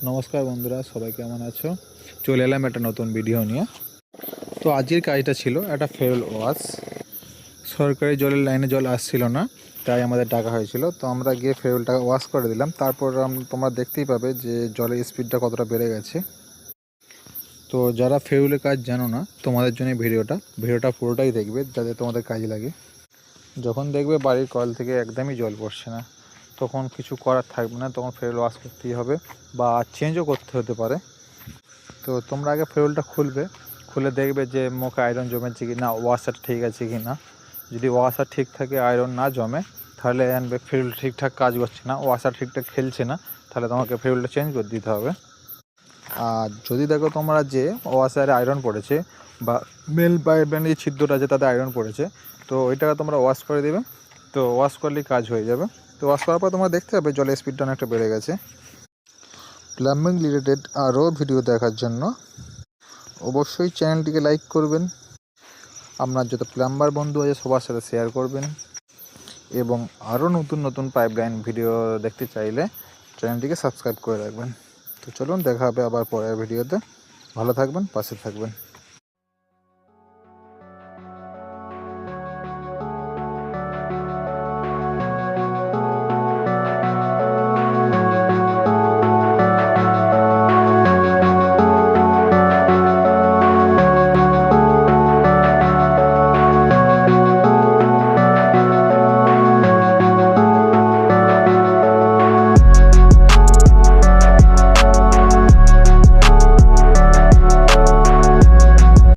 নমস্কার বন্ধুরা, সবাই কেমন আছো? চলে এলাম একটা নতুন ভিডিও নিয়ে। তো আজকের কাজটা ছিল একটা ফেরুল ওয়াশ। সরকারি জলের লাইনে জল আসছিল না, তাই আমাদের ডাকা হয়েছিল। তো আমরা গিয়ে ফেরুলটা ওয়াশ করে দিলাম। তারপর তোমরা দেখতেই পাবে যে জলের স্পিডটা কতটা বেড়ে গেছে। তো যারা ফেরুলের কাজ জানো না, তোমাদের জন্য ভিডিওটা পুরোটাই দেখবে, যাতে তোমাদের কাজে লাগে। যখন দেখবে বাড়ির কল থেকে একদমই জল পড়ছে না, তখন কিছু করার থাকবে না, তখন ফেরুল ওয়াশ করতেই হবে বা চেঞ্জও করতে হতে পারে। তো তোমরা আগে ফেরুলটা খুলে দেখবে যে মুখে আয়রন জমেছে কি না, ওয়াশার ঠিক আছে কি না। যদি ওয়াশার ঠিক থাকে, আয়রন না জমে, তাহলে জানবে ফেরুল ঠিকঠাক কাজ করছে না, ওয়াশার ঠিকঠাক খেলছে না, তাহলে তোমাকে ফেরুলটা চেঞ্জ করে দিতে হবে। আর যদি দেখো তোমরা যে ওয়াশারে আয়রন পড়েছে বা মেল পাইপের যে ছিদ্রটা আছে তাতে আয়রন পড়েছে, তো ওইটাকে তোমরা ওয়াশ করে দেবে। তো ওয়াশ করলেই কাজ হয়ে যাবে। তো ওয়াশ করার পর তোমরা দেখতে পাবে জলের স্পিডটা অনেকটা বেড়ে গেছে। প্লাম্বিং রিলেটেড আরও ভিডিও দেখার জন্য অবশ্যই চ্যানেলটিকে লাইক করবেন, আপনার যত প্লাম্বার বন্ধু আছে সবার সাথে শেয়ার করবেন, এবং আরও নতুন নতুন পাইপলাইন ভিডিও দেখতে চাইলে চ্যানেলটিকে সাবস্ক্রাইব করে রাখবেন। তো চলুন, দেখা হবে আবার পরের ভিডিওতে। ভালো থাকবেন, পাশে থাকবেন।